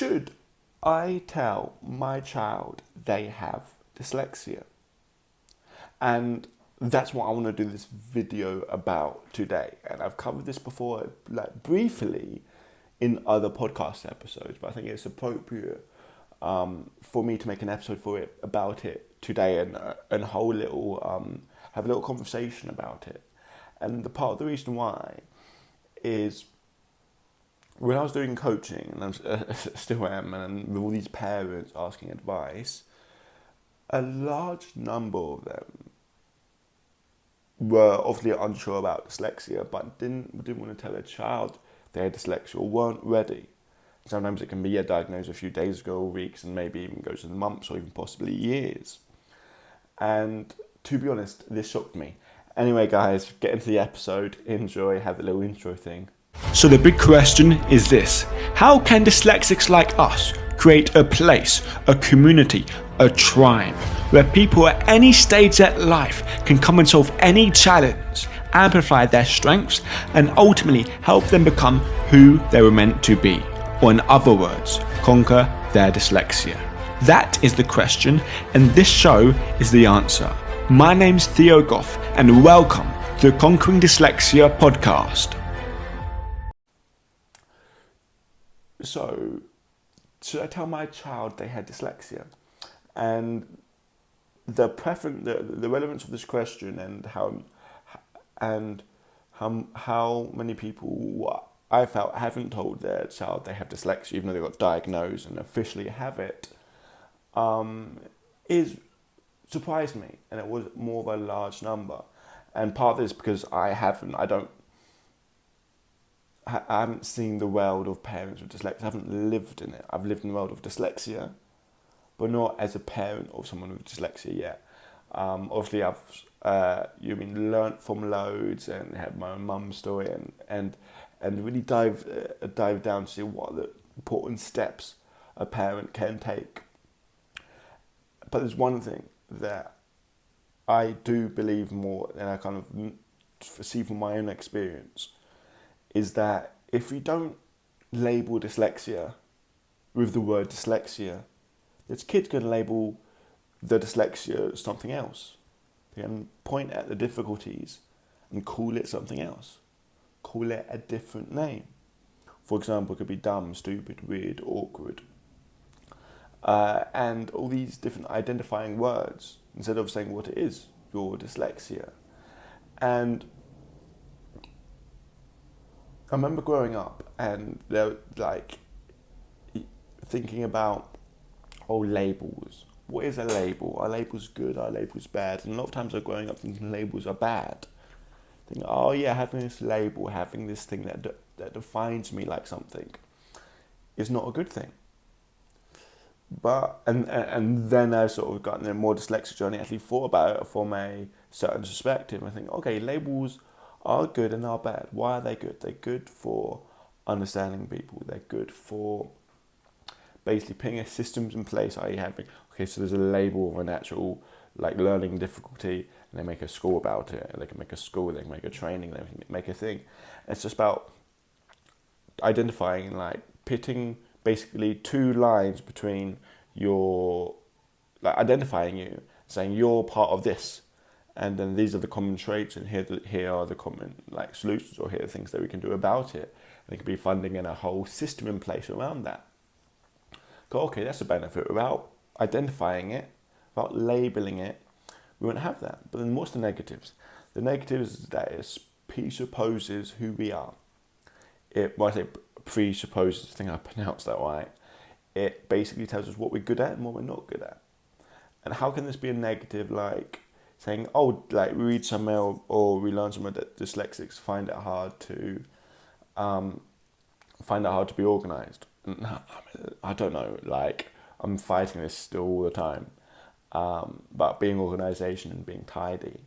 Should I tell my child they have dyslexia? And that's what I want to do this video about today. And I've covered this before, like briefly in other podcast episodes, but I think it's appropriate for me to make an episode about it today and have a little conversation about it. And the part of the reason why is when I was doing coaching, and I still am, and with all these parents asking advice, a large number of them were obviously unsure about dyslexia, but didn't want to tell their child they had dyslexia or weren't ready. Sometimes it can be diagnosed a few days ago or weeks, and maybe even goes in months or even possibly years. And to be honest, this shocked me. Anyway, guys, get into the episode, enjoy, have the little intro thing. So the big question is this: how can dyslexics like us create a place, a community, a tribe, where people at any stage of life can come and solve any challenge, amplify their strengths, and ultimately help them become who they were meant to be? Or in other words, conquer their dyslexia. That is the question, and this show is the answer. My name's Theo Goff, and welcome to the Conquering Dyslexia podcast. So, should I tell my child they had dyslexia? And the relevance of this question and how many people I felt haven't told their child they have dyslexia, even though they got diagnosed and officially have it, is surprised me, and it was more of a large number. And part of this because I haven't seen the world of parents with dyslexia. I haven't lived in it. I've lived in the world of dyslexia, but not as a parent of someone with dyslexia yet. Obviously, I've learnt from loads and had my own mum's story and really dive down to see what are the important steps a parent can take. But there's one thing that I do believe more, and I kind of see from my own experience, is that if we don't label dyslexia with the word dyslexia, this kid's going to label the dyslexia as something else. They can point at the difficulties and call it something else. Call it a different name. For example, it could be dumb, stupid, weird, awkward. And all these different identifying words, instead of saying what it is, your dyslexia. And I remember growing up and they're like thinking about labels. What is a label? Are labels good? Are labels bad? And a lot of times I'm growing up thinking labels are bad. Thinking, having this label, having this thing that defines me like something is not a good thing. But and then I sort of got in a more dyslexic journey, actually thought about it from a certain perspective. I think, okay, labels are good and are bad. Why are they good? They're good for understanding people. They're good for basically putting a systems in place, i.e. having, okay, so there's a label of an actual learning difficulty, and they make a score about it, and they can make a score, they can make a training, they can make a thing. It's just about identifying, pitting basically two lines between your, identifying you, saying you're part of this, and then these are the common traits, and here are the common solutions, or here are the things that we can do about it. And it could be funding and a whole system in place around that. Go, okay, that's a benefit. Without identifying it, without labeling it, we won't have that. But then what's the negatives? The negatives is that it presupposes who we are. When I say presupposes, I think I pronounced that right. It basically tells us what we're good at and what we're not good at. And how can this be a negative, saying, we read somewhere or we learn somewhere that dyslexics find it hard to be organised? I don't know, I'm fighting this still all the time, but being organisation and being tidy,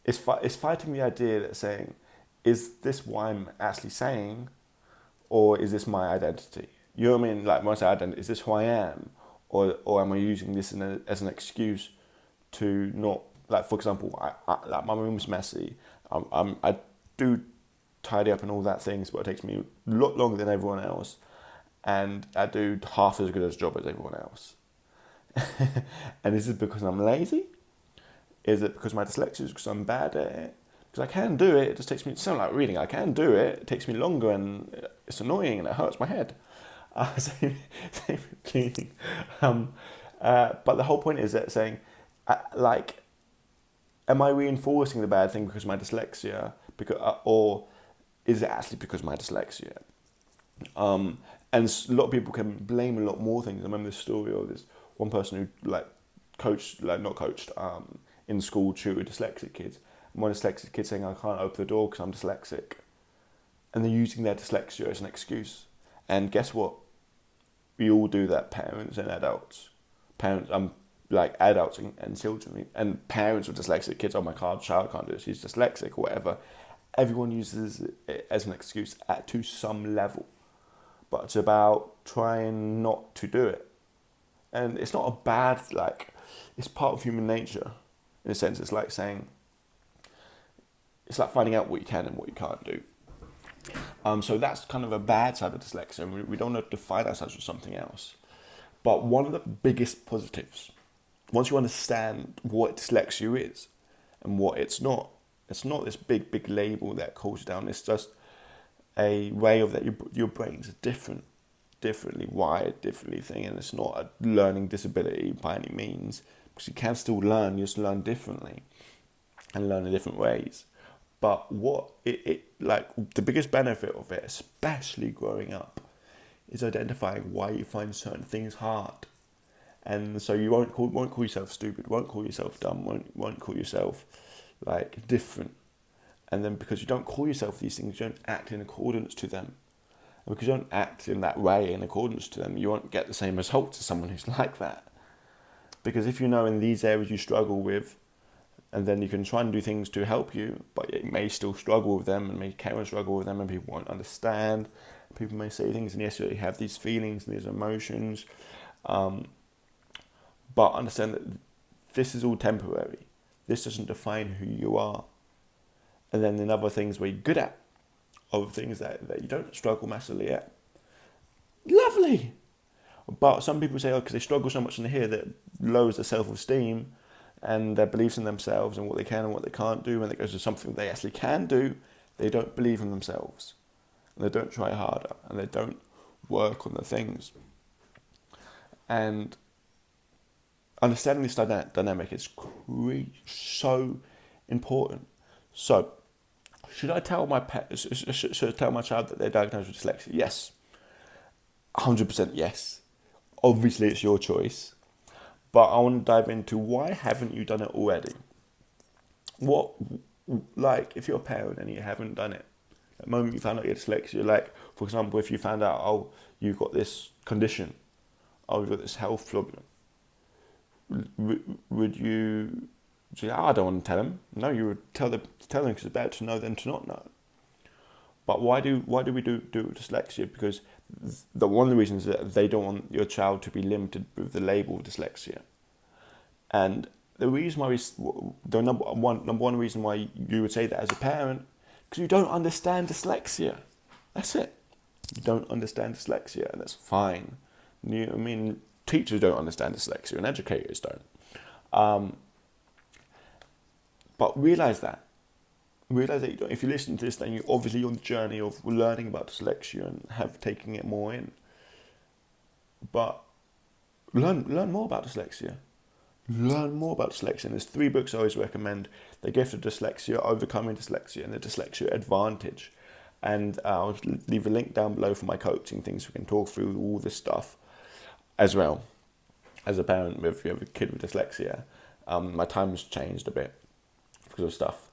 it's fighting the idea that saying, is this what I'm actually saying, or is this my identity? You know what I mean? When I say identity, is this who I am, or am I using this as an excuse to not, for example, my room's messy. I do tidy up and all that things, but it takes me a lot longer than everyone else, and I do half as good a job as everyone else. And is it because I'm lazy? Is it because my dyslexia is because I'm bad at it? Because I can do it, it just takes me, it sounds like reading, I can do it takes me longer and it's annoying and it hurts my head. Same with cleaning. But the whole point is that saying, like, am I reinforcing the bad thing because of my dyslexia? Or is it actually because of my dyslexia? And a lot of people can blame a lot more things. I remember this story of this one person who in school tutored dyslexic kids. And one dyslexic kid saying, I can't open the door because I'm dyslexic. And they're using their dyslexia as an excuse. And guess what? We all do that, parents and adults. Adults and children. And parents with dyslexic kids, oh my God, child can't do this, he's dyslexic or whatever. Everyone uses it as an excuse to some level. But it's about trying not to do it. And it's not a bad, it's part of human nature. In a sense, it's like saying, it's like finding out what you can and what you can't do. So that's kind of a bad side of dyslexia, and we don't have to define ourselves with something else. But one of the biggest positives, once you understand what dyslexia is and what it's not this big label that calls you down. It's just a way of that your brain's differently wired, differently thing, and it's not a learning disability by any means, because you can still learn, you just learn differently and learn in different ways. But what the biggest benefit of it, especially growing up, is identifying why you find certain things hard. And so you won't call yourself stupid, won't call yourself dumb, won't call yourself different. And then because you don't call yourself these things, you don't act in accordance to them. And because you don't act in that way in accordance to them, you won't get the same results as someone who's like that. Because if you know in these areas you struggle with, and then you can try and do things to help you, but you may still struggle with them and may carry on struggle with them, and people won't understand. People may say things, and yes, you have these feelings and these emotions, but understand that this is all temporary. This doesn't define who you are. And then in other things where you're good at, other things that you don't struggle massively at, lovely. But some people say, because they struggle so much in here, that lowers their self-esteem and their beliefs in themselves and what they can and what they can't do. When it goes to something they actually can do, they don't believe in themselves. And they don't try harder. And they don't work on the things. And understanding this dynamic is so important. So, should I tell my should I tell my child that they're diagnosed with dyslexia? Yes. 100% yes. Obviously, it's your choice. But I want to dive into why haven't you done it already? If you're a parent and you haven't done it, the moment you found out you're dyslexia, for example, if you found out, you've got this condition, you've got this health problem, would you say, I don't want to tell them? No, you would tell them because it's better to know than to not know. But why do we do dyslexia? Because one of the reasons is that they don't want your child to be limited with the label of dyslexia. And the reason why the number one reason why you would say that as a parent, because you don't understand dyslexia. That's it. You don't understand dyslexia, and that's fine. Teachers don't understand dyslexia, and educators don't. But realize that you don't. If you listen to this, then you're obviously on the journey of learning about dyslexia and taking it more in. But learn more about dyslexia. Learn more about dyslexia. And there's 3 books I always recommend: The Gift of Dyslexia, Overcoming Dyslexia, and The Dyslexia Advantage. And I'll leave a link down below for my coaching things. We can talk through all this stuff as well. As a parent, if you have a kid with dyslexia, my time's changed a bit because of stuff.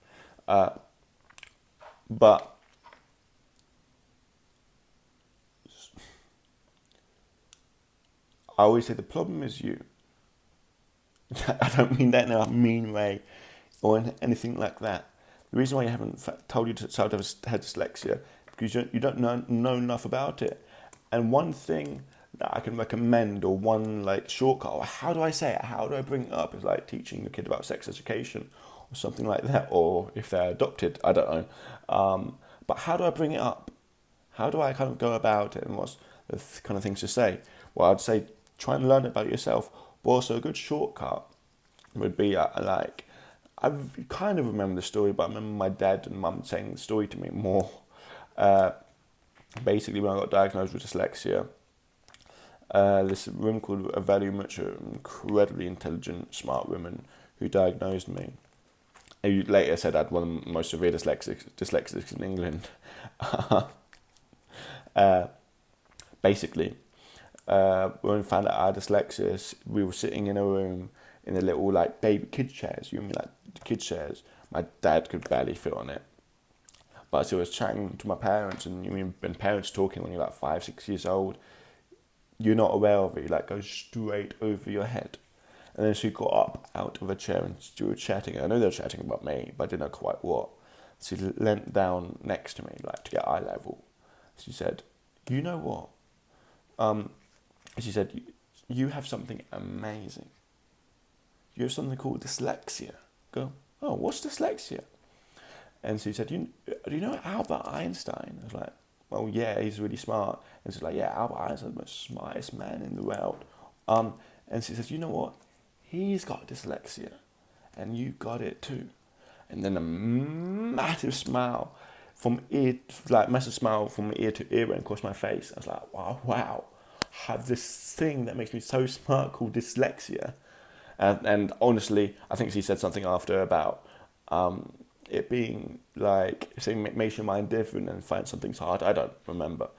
But I always say the problem is you. I don't mean that in a mean way or anything like that. The reason why you haven't told your child to have dyslexia because you don't know enough about it. And one thing that I can recommend, or one shortcut, or how do I say it? How do I bring it up? Is teaching the kid about sex education or something like that, or if they're adopted, I don't know. But how do I bring it up? How do I kind of go about it, and what's the kind of things to say? Well, I'd say try and learn it about yourself, but also a good shortcut would be like, I kind of remember the story, but I remember my dad and mum saying the story to me more. Basically, when I got diagnosed with dyslexia, this woman called a very much incredibly intelligent, smart woman who diagnosed me. Who later said I had one of the most severe dyslexics in England. Basically, when we found out I had dyslexia, we were sitting in a room in the little like baby kid chairs. You know, like the kid chairs. My dad could barely fit on it. But as I was chatting to my parents, and you mean when parents talking when you're like 5, 6 years old, you're not aware of it. You like go straight over your head. And then she got up out of a chair and she was chatting. I know they were chatting about me, but I didn't know quite what. She leant down next to me, like to get eye level. She said, "You know what?" She said, "You have something amazing. You have something called dyslexia." Go, "Oh, what's dyslexia?" And she said, "Do you know Albert Einstein?" I was like, "Well, yeah, he's really smart." And she's like, "Yeah, Albert Einstein's the most smartest man in the world." And she said, "You know what? He's got dyslexia, and you got it too." And then a massive smile from ear to ear went across my face. I was like, wow, I have this thing that makes me so smart called dyslexia. And honestly, I think she said something after about it being like, saying makes your mind different and find something's hard. I don't remember.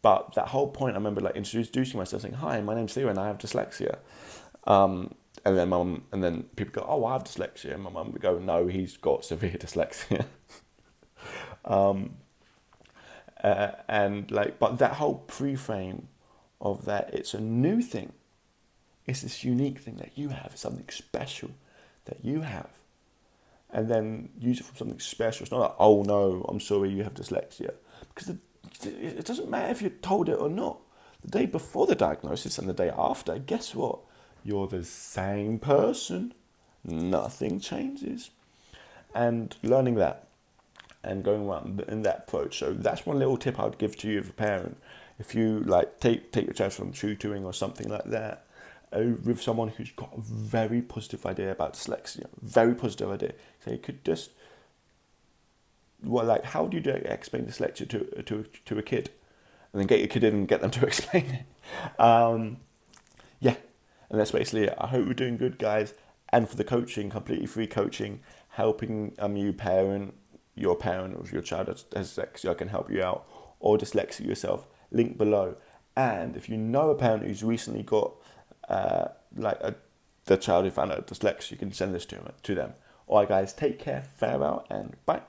But that whole point, I remember like introducing myself, saying, "Hi, my name's Theo and I have dyslexia." And then people go, "Oh, I have dyslexia." And my mum would go, "No, he's got severe dyslexia." And like, but that whole pre-frame of that, it's a new thing. It's this unique thing that you have, something special that you have. And then use it for something special. It's not like, "Oh no, I'm sorry, you have dyslexia." Because it doesn't matter if you're told it or not. The day before the diagnosis and the day after, guess what? You're the same person. Nothing changes. And learning that and going around in that approach. So that's one little tip I would give to you as a parent. If you like take your child from tutoring or something like that, with someone who's got a very positive idea about dyslexia, very positive idea. So you could just, well, like, how do you explain dyslexia to a kid? And then get your kid in and get them to explain it. Yeah, and that's basically it. I hope you're doing good, guys. And for the coaching, completely free coaching, helping your parent or your child has dyslexia, I can help you out, or dyslexia yourself, link below. And if you know a parent who's recently got the child who found out dyslexia, you can send this to them. All right, guys, take care, farewell, and bye.